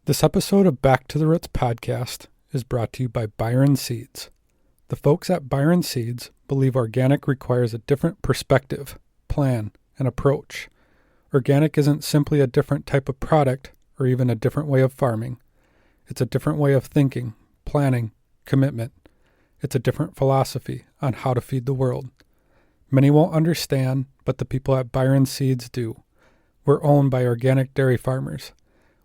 This episode of Back to the Roots podcast is brought to you by Byron Seeds. The folks at Byron Seeds believe organic requires a different perspective, plan, and approach. Organic isn't simply a different type of product or even a different way of farming. It's a different way of thinking, planning, commitment. It's a different philosophy on how to feed the world. Many won't understand, but the people at Byron Seeds do. We're owned by organic dairy farmers.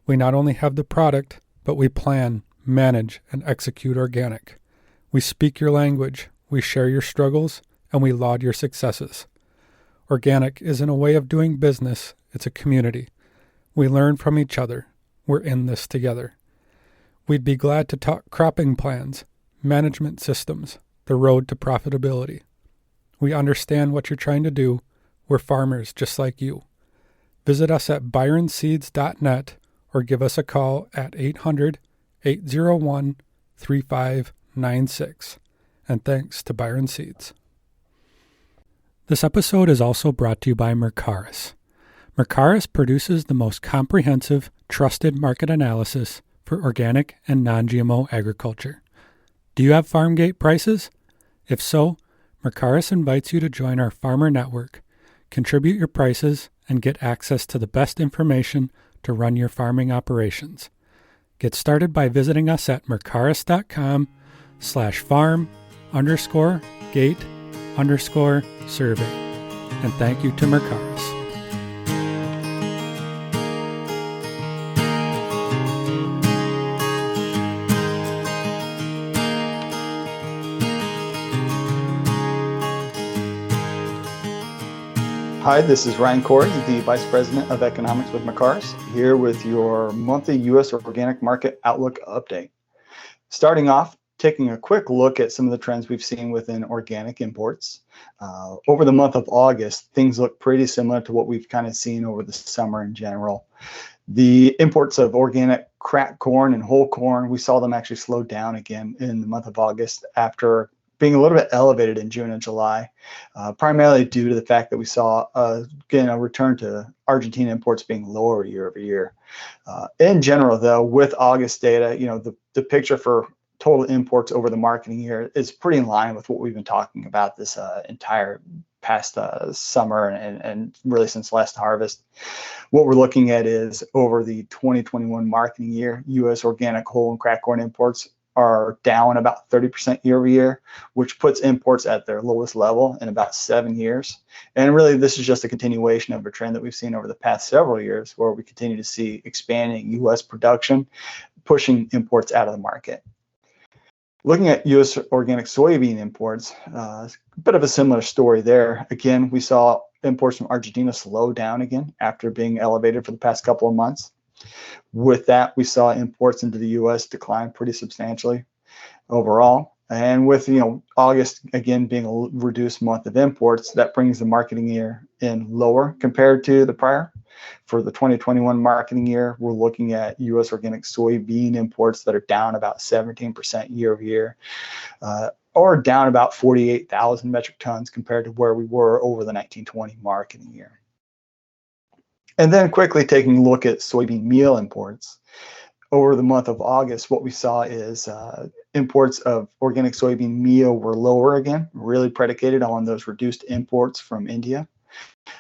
We not only have the product, but we plan, manage, and execute organic. We speak your language, we share your struggles, and we laud your successes. Organic isn't a way of doing business, it's a community. We learn from each other. We're in this together. We'd be glad to talk cropping plans, management systems, the road to profitability. We understand what you're trying to do. We're farmers just like you. Visit us at byronseeds.net or give us a call at 800-801-3596. And thanks to Byron Seeds. This episode is also brought to you by Mercaris. Mercaris produces the most comprehensive, trusted market analysis for organic and non-GMO agriculture. Do you have farm gate prices? If so, Mercaris invites you to join our farmer network, contribute your prices, and get access to the best information to run your farming operations. Get started by visiting us at mercaris.com/farm_gate_survey. And thank you to Mercaris. Hi, this is Ryan Koory, the Vice President of Economics with Mercaris, here with your monthly U.S. organic market outlook update. Starting off, taking a quick look at some of the trends we've seen within organic imports. Over the month of August, things look pretty similar to what we've kind of seen over the summer in general. The imports of organic cracked corn and whole corn, we saw them actually slow down again in the month of August after being a little bit elevated in June and July, primarily due to the fact that we saw, again, a return to Argentina imports being lower year over year. In general, though, with August data, the picture for total imports over the marketing year is pretty in line with what we've been talking about this entire past summer and really since last harvest. What we're looking at is over the 2021 marketing year, U.S. organic whole and cracked corn imports are down about 30% year over year, which puts imports at their lowest level in about 7 years. And really, this is just a continuation of a trend that we've seen over the past several years, where we continue to see expanding U.S. production, pushing imports out of the market. Looking at U.S. organic soybean imports, a bit of a similar story there. Again, we saw imports from Argentina slow down again after being elevated for the past couple of months. With that, we saw imports into the U.S. decline pretty substantially overall. And with August again being a reduced month of imports, that brings the marketing year in lower compared to the prior. For the 2021 marketing year, we're looking at U.S. organic soybean imports that are down about 17% year over year, or down about 48,000 metric tons compared to where we were over the 1920 marketing year. And then quickly taking a look at soybean meal imports. Over the month of August, what we saw is imports of organic soybean meal were lower again, really predicated on those reduced imports from India.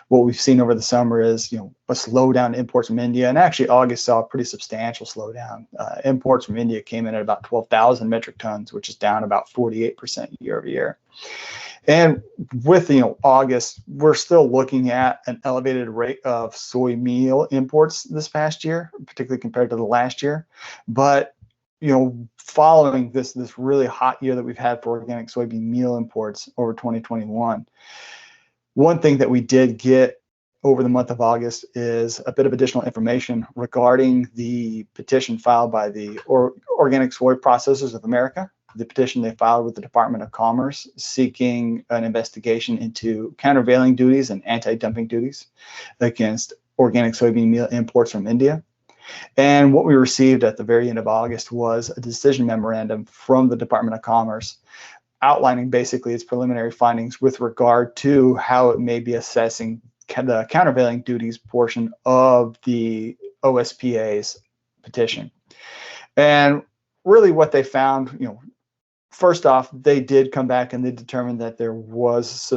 What we've seen over the summer is, a slowdown in imports from India, and actually August saw a pretty substantial slowdown. Imports from India came in at about 12,000 metric tons, which is down about 48% year over year. And with August, we're still looking at an elevated rate of soy meal imports this past year, particularly compared to the last year. But following this really hot year that we've had for organic soybean meal imports over 2021, one thing that we did get over the month of August is a bit of additional information regarding the petition filed by the Organic Soy Processors of America. The petition they filed with the Department of Commerce seeking an investigation into countervailing duties and anti-dumping duties against organic soybean meal imports from India. And what we received at the very end of August was a decision memorandum from the Department of Commerce outlining basically its preliminary findings with regard to how it may be assessing the countervailing duties portion of the OSPA's petition. And really what they found, first off, they did come back and they determined that there was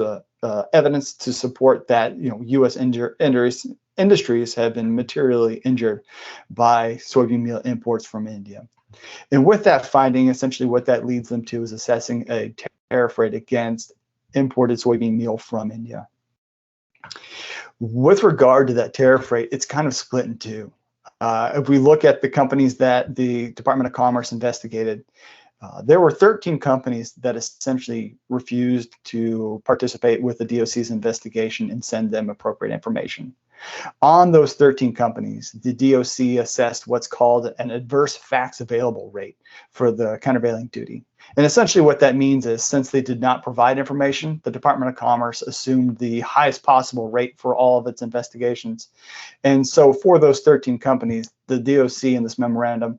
evidence to support that, U.S. industries have been materially injured by soybean meal imports from India. And with that finding, essentially what that leads them to is assessing a tariff rate against imported soybean meal from India. With regard to that tariff rate, it's kind of split in two. If we look at the companies that the Department of Commerce investigated, there were 13 companies that essentially refused to participate with the DOC's investigation and send them appropriate information. On those 13 companies, the DOC assessed what's called an adverse facts available rate for the countervailing duty. And essentially what that means is, since they did not provide information, the Department of Commerce assumed the highest possible rate for all of its investigations. And so for those 13 companies, the DOC in this memorandum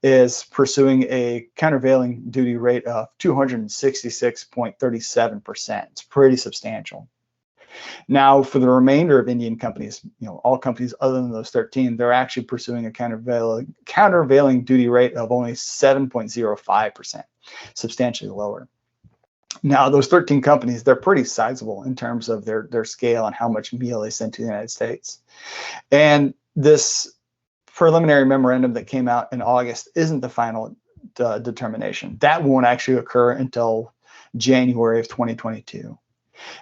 is pursuing a countervailing duty rate of 266.37%. It's pretty substantial. Now, for the remainder of Indian companies, all companies other than those 13, they're actually pursuing a countervailing duty rate of only 7.05%, substantially lower. Now, those 13 companies, they're pretty sizable in terms of their scale and how much meal they send to the United States. And this preliminary memorandum that came out in August isn't the final determination. That won't actually occur until January of 2022.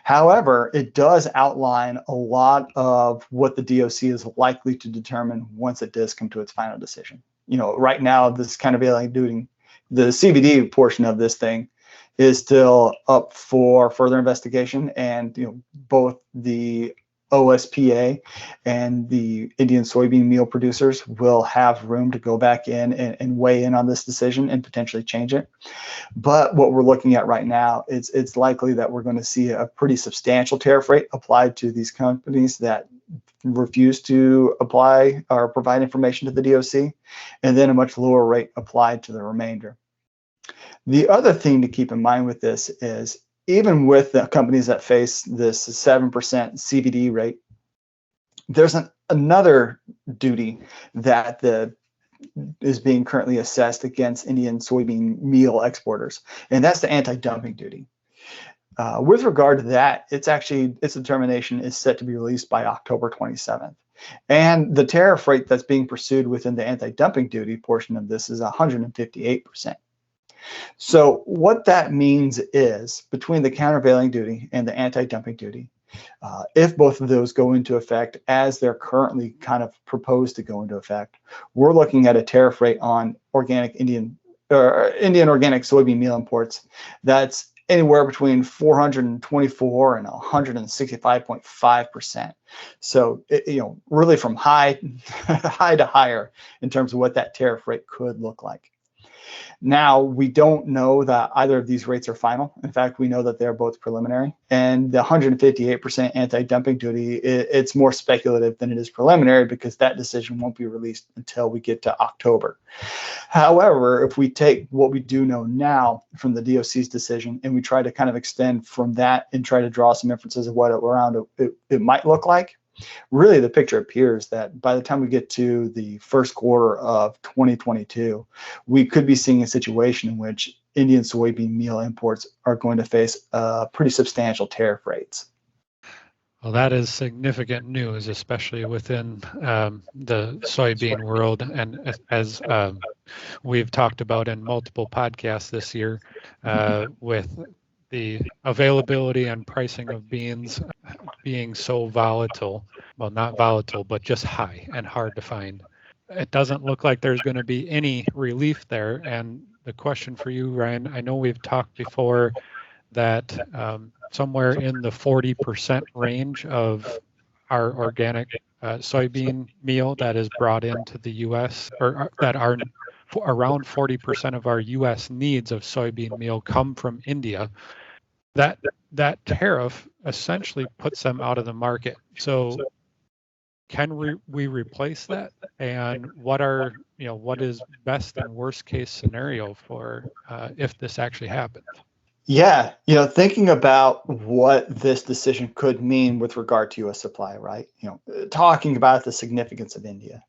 However, it does outline a lot of what the DOC is likely to determine once it does come to its final decision. Right now, this countervailing duty, the CVD portion of this thing, is still up for further investigation, and both the OSPA and the Indian soybean meal producers will have room to go back in and weigh in on this decision and potentially change it. But what we're looking at right now, it's likely that we're going to see a pretty substantial tariff rate applied to these companies that refuse to apply or provide information to the DOC, and then a much lower rate applied to the remainder. The other thing to keep in mind with this is, even with the companies that face this 7% CVD rate, there's another duty that is being currently assessed against Indian soybean meal exporters, and that's the anti-dumping duty. With regard to that, its determination is set to be released by October 27th. And the tariff rate that's being pursued within the anti-dumping duty portion of this is 158%. So what that means is, between the countervailing duty and the anti-dumping duty, if both of those go into effect as they're currently kind of proposed to go into effect, we're looking at a tariff rate on Indian organic soybean meal imports that's anywhere between 424 and 165.5%. So really from high to higher in terms of what that tariff rate could look like. Now, we don't know that either of these rates are final. In fact, we know that they're both preliminary. And the 158% anti-dumping duty, it's more speculative than it is preliminary, because that decision won't be released until we get to October. However, if we take what we do know now from the DOC's decision and we try to kind of extend from that and try to draw some inferences of what it might look like, really the picture appears that by the time we get to the first quarter of 2022, we could be seeing a situation in which Indian soybean meal imports are going to face pretty substantial tariff rates. Well, that is significant news, especially within the soybean world. And as we've talked about in multiple podcasts this year, with the availability and pricing of beans being so volatile, well, not volatile, but just high and hard to find. It doesn't look like there's going to be any relief there. And the question for you, Ryan, I know we've talked before that somewhere in the 40% range of our organic soybean meal that is brought into the U.S., or that are around 40% of our U.S. needs of soybean meal come from India. That tariff essentially puts them out of the market. So can we replace that? And what is best and worst case scenario for if this actually happens? Yeah, thinking about what this decision could mean with regard to U.S. supply, right? Talking about the significance of India.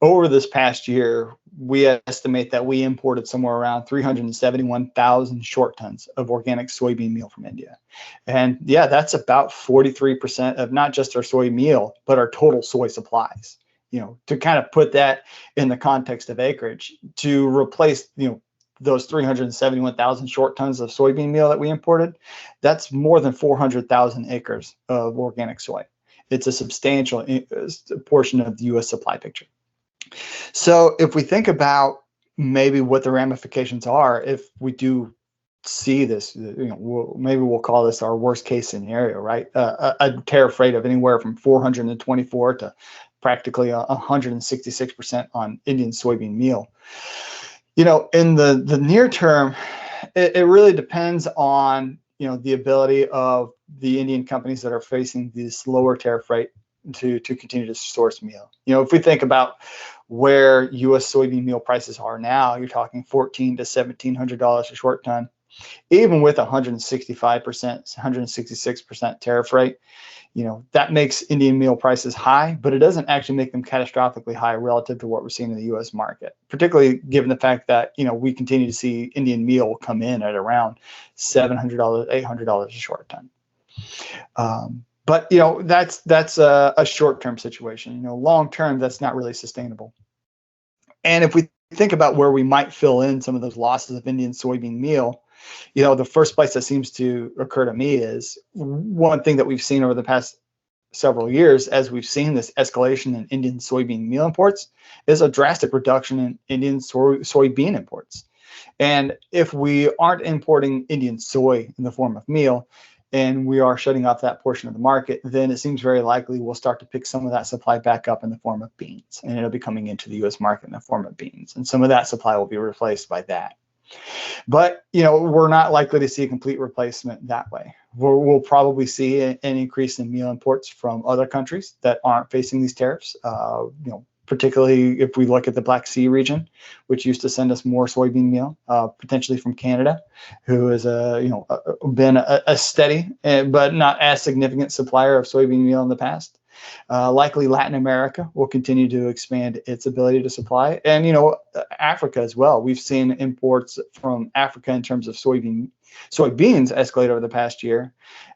Over this past year, we estimate that we imported somewhere around 371,000 short tons of organic soybean meal from India. And yeah, that's about 43% of not just our soy meal, but our total soy supplies. To kind of put that in the context of acreage, to replace, those 371,000 short tons of soybean meal that we imported, that's more than 400,000 acres of organic soy. It's a substantial portion of the U.S. supply picture. So if we think about maybe what the ramifications are, if we do see this, maybe we'll call this our worst case scenario, right? A tariff rate of anywhere from 424 to practically 166% on Indian soybean meal. In the near term, it really depends on, the ability of the Indian companies that are facing this lower tariff rate to continue to source meal. If we think about where U.S. soybean meal prices are now, you're talking $1,400 to $1,700 a short ton. Even with 165%, 166% tariff rate, that makes Indian meal prices high, but it doesn't actually make them catastrophically high relative to what we're seeing in the U.S. market, particularly given the fact that, we continue to see Indian meal come in at around $700, $800 a short ton. But that's a short-term situation. Long-term, that's not really sustainable. And if we think about where we might fill in some of those losses of Indian soybean meal, the first place that seems to occur to me is one thing that we've seen over the past several years, as we've seen this escalation in Indian soybean meal imports, is a drastic reduction in Indian soybean imports. And if we aren't importing Indian soy in the form of meal, and we are shutting off that portion of the market, then it seems very likely we'll start to pick some of that supply back up in the form of beans, and it'll be coming into the U.S. market in the form of beans, and some of that supply will be replaced by that. But we're not likely to see a complete replacement that way. We'll probably see an increase in meal imports from other countries that aren't facing these tariffs. Particularly if we look at the Black Sea region, which used to send us more soybean meal, potentially from Canada, who has been a steady but not as significant supplier of soybean meal in the past. Likely Latin America will continue to expand its ability to supply, and Africa as well. We've seen imports from Africa in terms of soybeans escalate over the past year,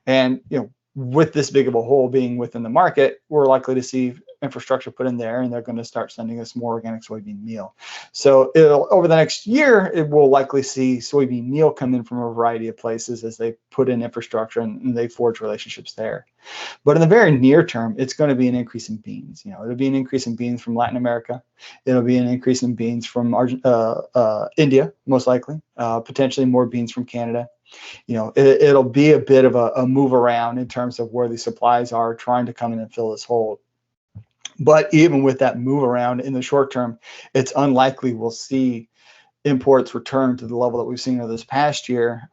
and with this big of a hole being within the market, we're likely to see infrastructure put in there, and they're going to start sending us more organic soybean meal. So over the next year, it will likely see soybean meal come in from a variety of places as they put in infrastructure and they forge relationships there. But in the very near term, it's going to be an increase in beans. It'll be an increase in beans from Latin America. It'll be an increase in beans from India, most likely, potentially more beans from Canada. It'll be a bit of a move around in terms of where the supplies are trying to come in and fill this hole. But even with that move around in the short term, it's unlikely we'll see imports return to the level that we've seen over this past year,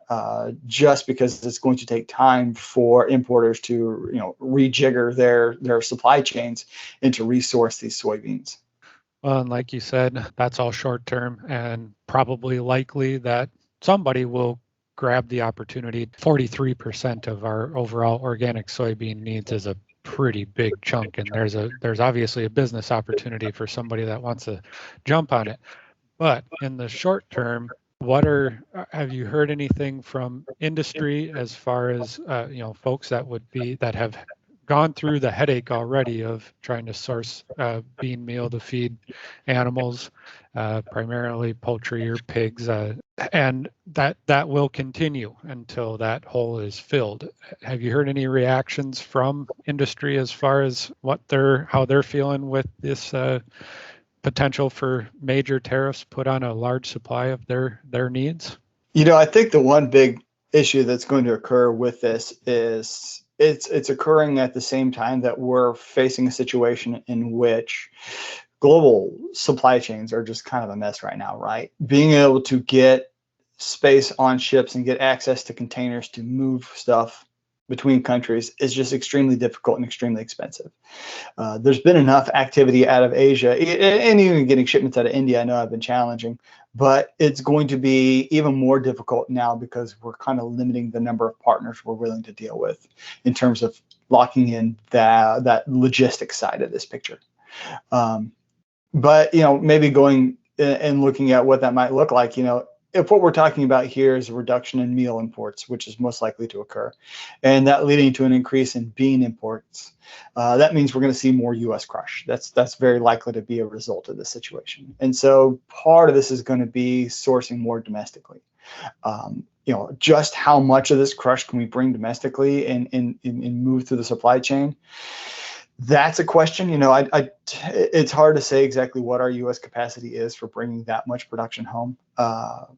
just because it's going to take time for importers to rejigger their supply chains and to resource these soybeans. Well, and like you said, that's all short term, and probably likely that somebody will grab the opportunity. 43% of our overall organic soybean needs is a pretty big chunk, and there's obviously a business opportunity for somebody that wants to jump on it. But in the short term, have you heard anything from industry as far as folks that have gone through the headache already of trying to source bean meal to feed animals, primarily poultry or pigs, and that will continue until that hole is filled. Have you heard any reactions from industry as far as how they're feeling with this potential for major tariffs put on a large supply of their needs? I think the one big issue that's going to occur with this is it's occurring at the same time that we're facing a situation in which global supply chains are just kind of a mess right now, right? Being able to get space on ships and get access to containers to move stuff between countries is just extremely difficult and extremely expensive. There's been enough activity out of Asia, and even getting shipments out of India, I know have been challenging, but it's going to be even more difficult now because we're kind of limiting the number of partners we're willing to deal with in terms of locking in that logistics side of this picture. But, maybe going and looking at what that might look like, if what we're talking about here is a reduction in meal imports, which is most likely to occur, and that leading to an increase in bean imports, that means we're going to see more U.S. crush. That's very likely to be a result of this situation. And so part of this is going to be sourcing more domestically. Just how much of this crush can we bring domestically and move through the supply chain? That's a question. It's hard to say exactly what our U.S. capacity is for bringing that much production home.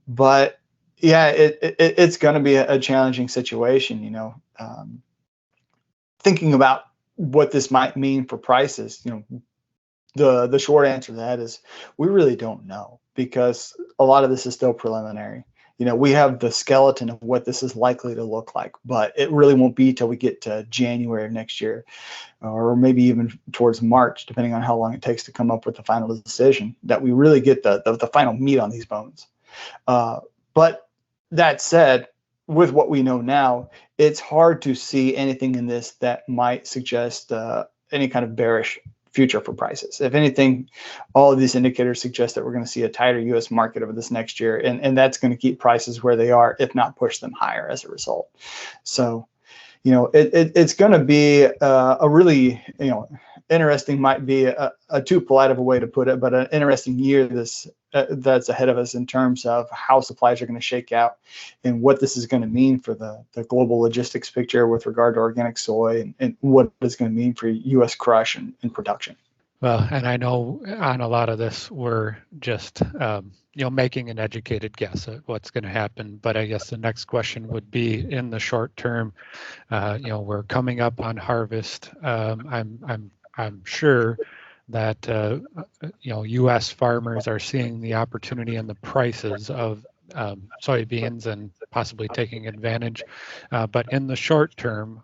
But yeah, it's going to be a challenging situation. Thinking about what this might mean for prices, the short answer to that is we really don't know, because a lot of this is still preliminary. We have the skeleton of what this is likely to look like, but it really won't be till we get to January of next year, or maybe even towards March, depending on how long it takes to come up with the final decision, that we really get the final meat on these bones. But that said, with what we know now, it's hard to see anything in this that might suggest any kind of bearish future for prices. If anything, all of these indicators suggest that we're going to see a tighter U.S. market over this next year, and that's going to keep prices where they are, if not push them higher as a result. So, it's going to be a really, interesting, might be a too polite of a way to put it, but an interesting year that's ahead of us in terms of how supplies are going to shake out and what this is going to mean for the global logistics picture with regard to organic soy, and what it's going to mean for U.S. crush and production. Well, and I know on a lot of this, we're just, making an educated guess at what's going to happen. But I guess the next question would be, in the short term, we're coming up on harvest. I'm sure that U.S. farmers are seeing the opportunity in the prices of soybeans and possibly taking advantage. But in the short term,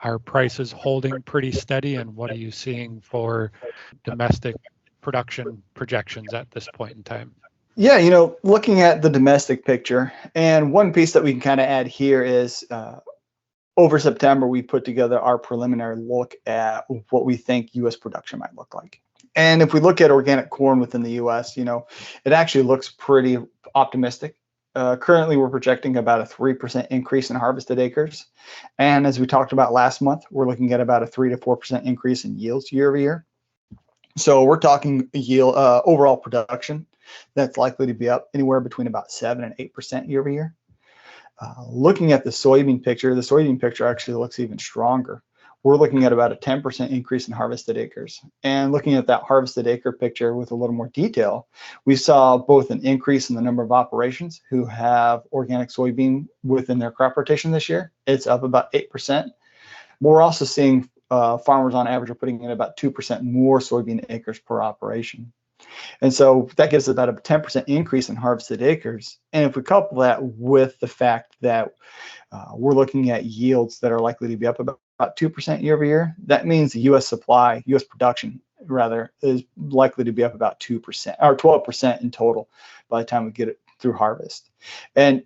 are prices holding pretty steady? And what are you seeing for domestic production projections at this point in time? Yeah, looking at the domestic picture, and one piece that we can kind of add here is over September, we put together our preliminary look at what we think U.S. production might look like. And if we look at organic corn within the U.S., it actually looks pretty optimistic. Currently, we're projecting about a 3% increase in harvested acres. And as we talked about last month, we're looking at about a 3 to 4% increase in yields year over year. So we're talking yield overall production that's likely to be up anywhere between about 7 and 8% year over year. Looking at the soybean picture actually looks even stronger. We're looking at about a 10% increase in harvested acres. And looking at that harvested acre picture with a little more detail, we saw both an increase in the number of operations who have organic soybean within their crop rotation this year. It's up about 8%. But we're also seeing farmers on average are putting in about 2% more soybean acres per operation. And so that gives about a 10% increase in harvested acres. And if we couple that with the fact that we're looking at yields that are likely to be up about 2% year over year, that means the U.S. production rather, is likely to be up about 2% or 12% in total by the time we get it through harvest. And,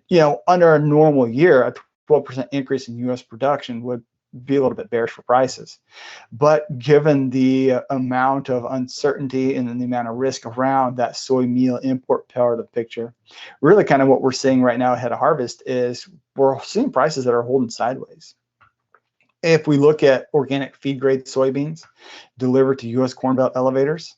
under a normal year, a 12% increase in U.S. production would be a little bit bearish for prices. But given the amount of uncertainty and the amount of risk around that soy meal import part of the picture, really kind of what we're seeing right now ahead of harvest is we're seeing prices that are holding sideways. If we look at organic feed grade soybeans delivered to U.S. Corn Belt elevators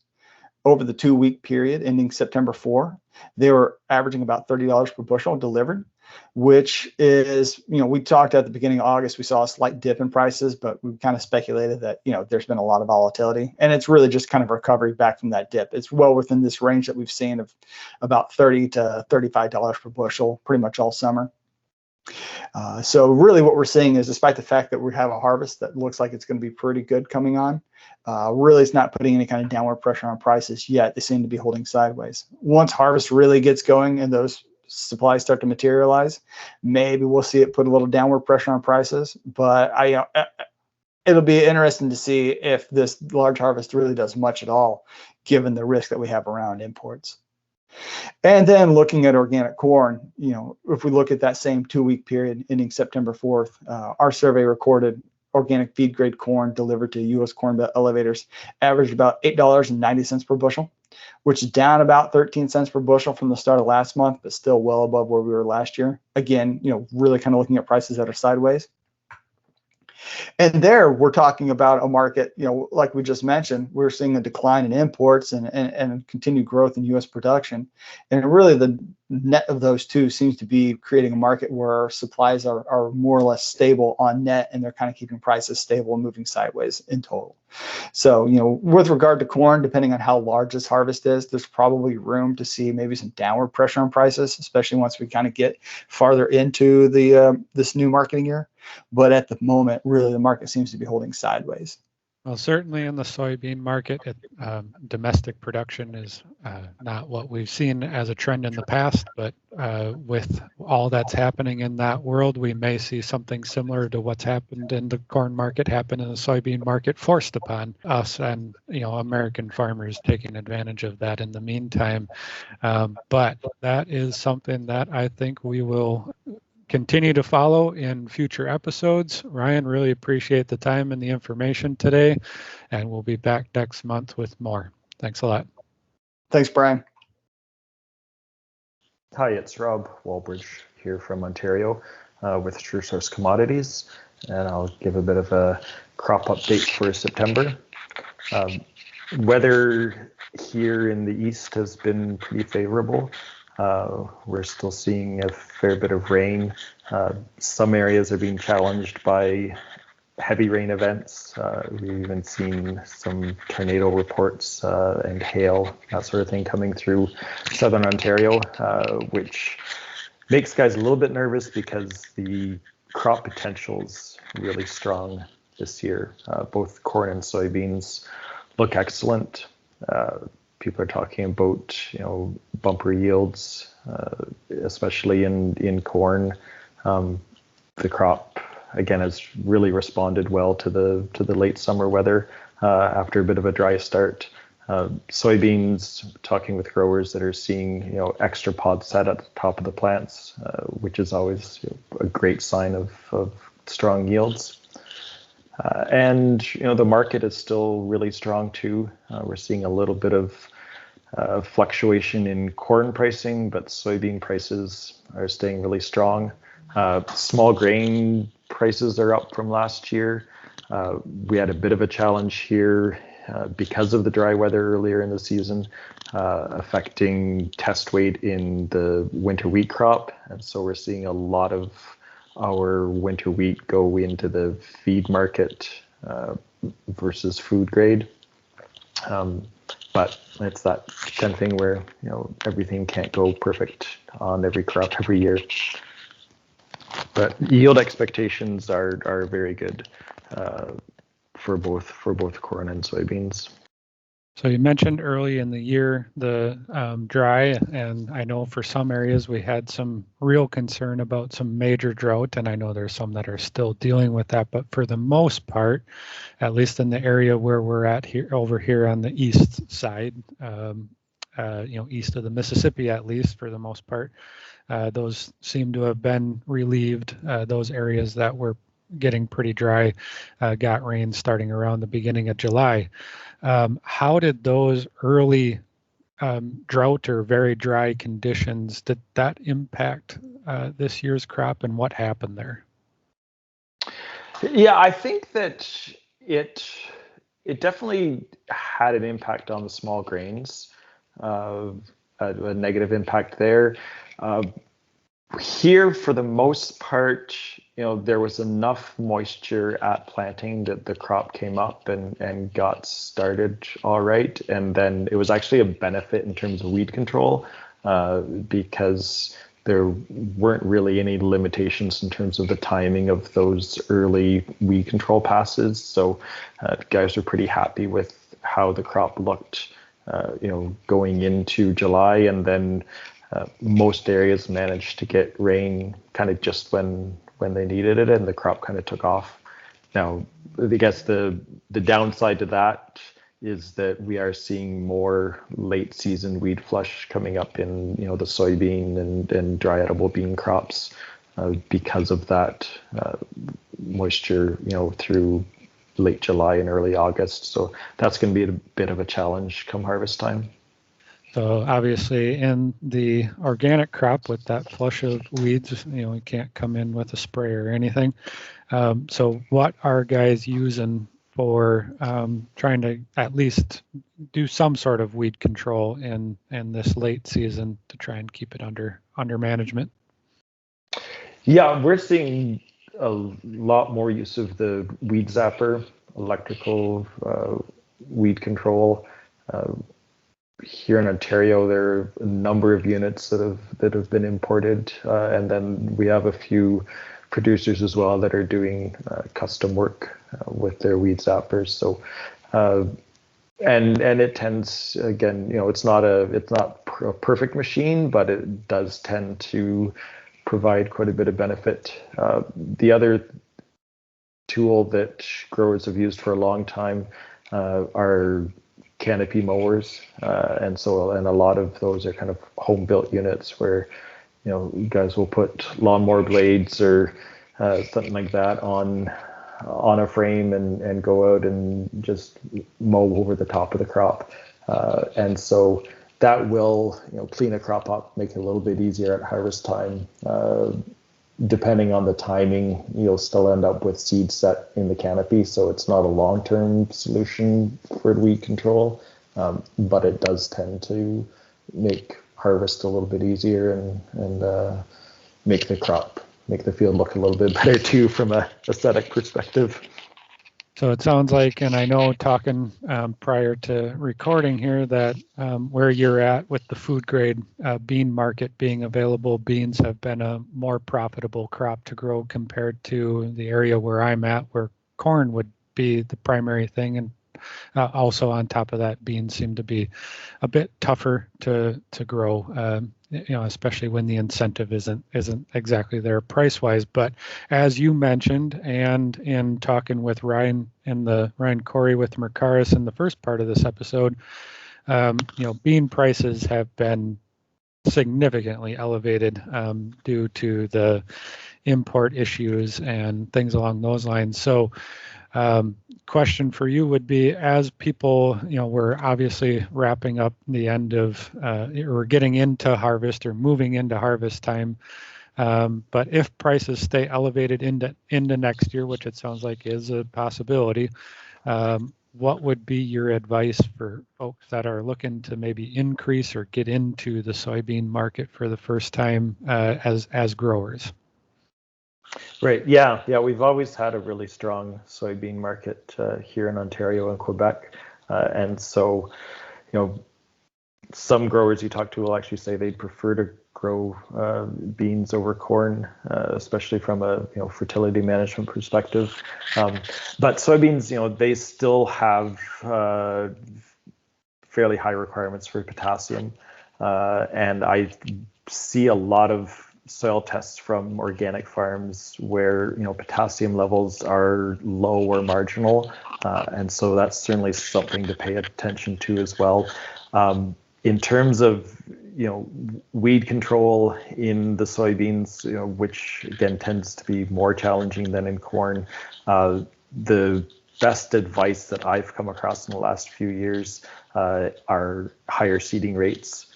over the 2-week period ending September 4, they were averaging about $30 per bushel delivered, which is, we talked at the beginning of August, we saw a slight dip in prices, but we kind of speculated that, there's been a lot of volatility, and it's really just kind of recovery back from that dip. It's well within this range that we've seen of about $30 to $35 per bushel pretty much all summer. So really what we're seeing is, despite the fact that we have a harvest that looks like it's going to be pretty good coming on, really it's not putting any kind of downward pressure on prices yet. They seem to be holding sideways. Once harvest really gets going and those supplies start to materialize, maybe we'll see it put a little downward pressure on prices. But it'll be interesting to see if this large harvest really does much at all, given the risk that we have around imports. And then looking at organic corn, if we look at that same 2-week period ending September 4th, our survey recorded organic feed grade corn delivered to U.S. Corn Belt elevators averaged about $8.90 per bushel, which is down about 13 cents per bushel from the start of last month, but still well above where we were last year. Again, really kind of looking at prices that are sideways. And there we're talking about a market, like we just mentioned, we're seeing a decline in imports and continued growth in U.S. production. And really the net of those two seems to be creating a market where supplies are more or less stable on net, and they're kind of keeping prices stable and moving sideways in total. So, with regard to corn, depending on how large this harvest is, there's probably room to see maybe some downward pressure on prices, especially once we kind of get farther into the this new marketing year. But at the moment, really, the market seems to be holding sideways. Well, certainly in the soybean market, domestic production is not what we've seen as a trend in the past, but with all that's happening in that world, we may see something similar to what's happened in the corn market happen in the soybean market, forced upon us and American farmers taking advantage of that in the meantime. But that is something that I think we will continue to follow in future episodes. Ryan, really appreciate the time and the information today, and we'll be back next month with more. Thanks a lot. Thanks, Brian. Hi, it's Rob Wallbridge here from Ontario with SureSource Commodities, and I'll give a bit of a crop update for September. Weather here in the east has been pretty favorable. We're still seeing a fair bit of rain. Some areas are being challenged by heavy rain events. We've even seen some tornado reports and hail, that sort of thing, coming through southern Ontario, which makes guys a little bit nervous because the crop potential's really strong this year. Both corn and soybeans look excellent. People are talking about, bumper yields, especially in corn. The crop, again, has really responded well to the late summer weather after a bit of a dry start. Soybeans, talking with growers that are seeing, extra pod set at the top of the plants, which is always a great sign of strong yields. And the market is still really strong too. We're seeing a little bit of fluctuation in corn pricing, but soybean prices are staying really strong. Small grain prices are up from last year. We had a bit of a challenge here because of the dry weather earlier in the season, affecting test weight in the winter wheat crop. And so we're seeing a lot of our winter wheat go into the feed market versus food grade. But it's that kind of thing where everything can't go perfect on every crop every year. But yield expectations are very good for both corn and soybeans. So you mentioned early in the year the dry, and I know for some areas we had some real concern about some major drought, and I know there's some that are still dealing with that, but for the most part, at least in the area where we're at here, over here on the east side, east of the Mississippi, at least for the most part, those seem to have been relieved. Those areas that were getting pretty dry got rain starting around the beginning of July. How did those early drought or very dry conditions, did that impact this year's crop, and what happened there? Yeah, I think that it definitely had an impact on the small grains, a negative impact there. Here, for the most part, there was enough moisture at planting that the crop came up and got started all right. And then it was actually a benefit in terms of weed control because there weren't really any limitations in terms of the timing of those early weed control passes. So guys were pretty happy with how the crop looked, going into July. And then most areas managed to get rain kind of just when they needed it, and the crop kind of took off. Now, I guess the downside to that is that we are seeing more late season weed flush coming up in the soybean and dry edible bean crops because of that moisture through late July and early August. So that's going to be a bit of a challenge come harvest time. So obviously in the organic crop with that flush of weeds, you can't come in with a spray or anything. So what are guys using for trying to at least do some sort of weed control in this late season to try and keep it under management? Yeah, we're seeing a lot more use of the weed zapper, electrical weed control. Here in Ontario, there are a number of units that have been imported, and then we have a few producers as well that are doing custom work with their weed zappers. So, and it tends, again, it's not a perfect machine, but it does tend to provide quite a bit of benefit. The other tool that growers have used for a long time are canopy mowers, and a lot of those are kind of home built units where you guys will put lawnmower blades or something like that on a frame and go out and just mow over the top of the crop, and so that will clean a crop up, make it a little bit easier at harvest time. Depending on the timing, you'll still end up with seed set in the canopy, so it's not a long-term solution for weed control, but it does tend to make harvest a little bit easier and make the field look a little bit better too from a aesthetic perspective. So it sounds like, and I know talking prior to recording here, that where you're at with the food grade bean market being available, beans have been a more profitable crop to grow compared to the area where I'm at, where corn would be the primary thing. And also on top of that, beans seem to be a bit tougher to grow, especially when the incentive isn't exactly there price wise. But as you mentioned, and in talking with Ryan Koory with Mercaris in the first part of this episode, bean prices have been significantly elevated due to the import issues and things along those lines. So question for you would be, as people, we're obviously wrapping up the end of, we're getting into harvest or moving into harvest time. But if prices stay elevated into next year, which it sounds like is a possibility, what would be your advice for folks that are looking to maybe increase or get into the soybean market for the first time as growers? Right. Yeah. We've always had a really strong soybean market here in Ontario and Quebec, and so, some growers you talk to will actually say they'd prefer to grow beans over corn, especially from a fertility management perspective. But soybeans, they still have fairly high requirements for potassium, and I see a lot of soil tests from organic farms where potassium levels are low or marginal, and so that's certainly something to pay attention to as well. In terms of weed control in the soybeans, which again tends to be more challenging than in corn, the best advice that I've come across in the last few years are higher seeding rates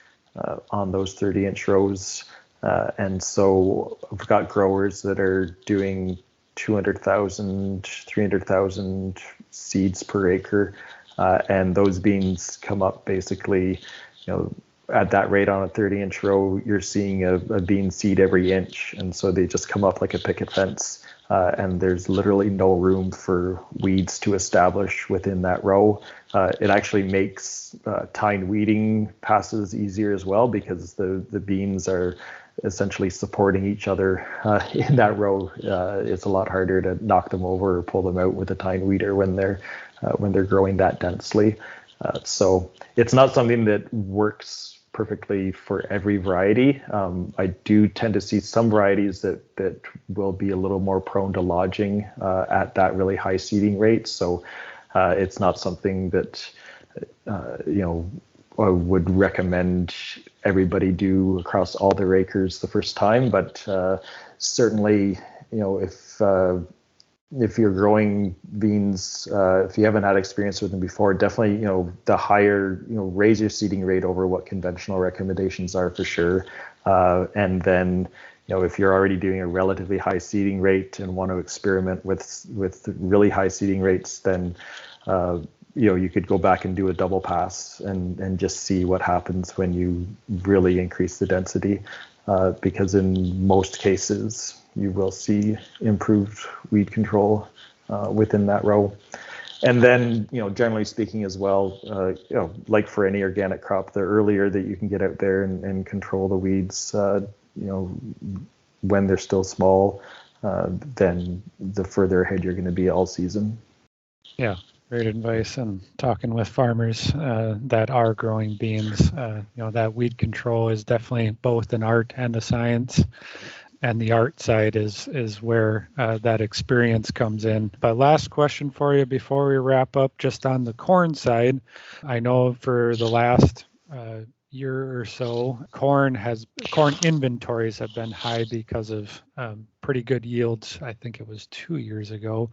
on those 30-inch rows. And so I've got growers that are doing 200,000, 300,000 seeds per acre. And those beans come up basically, at that rate on a 30-inch row, you're seeing a bean seed every inch. And so they just come up like a picket fence. And there's literally no room for weeds to establish within that row. It actually makes tine weeding passes easier as well, because the beans are essentially supporting each other in that row. It's a lot harder to knock them over or pull them out with a tine weeder when they're growing that densely. So it's not something that works perfectly for every variety. I do tend to see some varieties that will be a little more prone to lodging at that really high seeding rate. So it's not something that I would recommend everybody do across all their acres the first time. But certainly, if you're growing beans, if you haven't had experience with them before, definitely, the higher, raise your seeding rate over what conventional recommendations are for sure. And then, if you're already doing a relatively high seeding rate and want to experiment with really high seeding rates, then, you could go back and do a double pass and just see what happens when you really increase the density. Because in most cases, you will see improved weed control within that row. And then, generally speaking as well, like for any organic crop, the earlier that you can get out there and control the weeds, when they're still small, then the further ahead you're going to be all season. Yeah, great advice. And talking with farmers that are growing beans, that weed control is definitely both an art and a science. And the art side is where that experience comes in. But last question for you before we wrap up, just on the corn side. I know for the last year or so, corn inventories have been high because of pretty good yields. I think it was 2 years ago.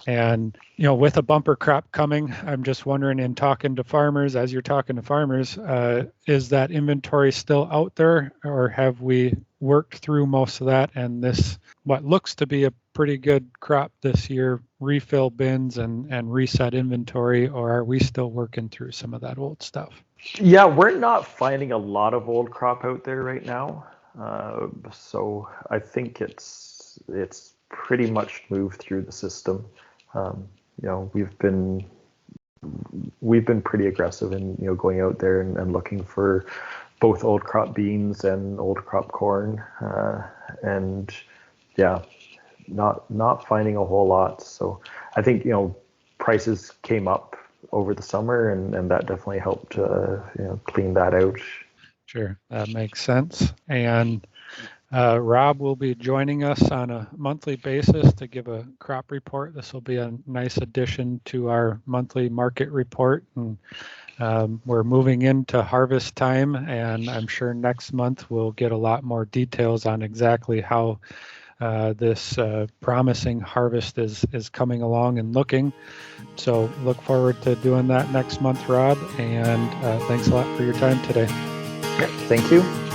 And, with a bumper crop coming, I'm just wondering, in talking to farmers, as you're talking to farmers, is that inventory still out there, or have we worked through most of that, and this, what looks to be a pretty good crop this year, refill bins and reset inventory, or are we still working through some of that old stuff? Yeah, we're not finding a lot of old crop out there right now. So I think it's pretty much moved through the system. We've been pretty aggressive in going out there and looking for both old crop beans and old crop corn, and yeah, not finding a whole lot. So I think prices came up over the summer, and that definitely helped clean that out. Sure, that makes sense. And Rob will be joining us on a monthly basis to give a crop report. This will be a nice addition to our monthly market report. And we're moving into harvest time, and I'm sure next month we'll get a lot more details on exactly how this promising harvest is coming along and looking. So look forward to doing that next month, Rob, and thanks a lot for your time today. Yeah, thank you.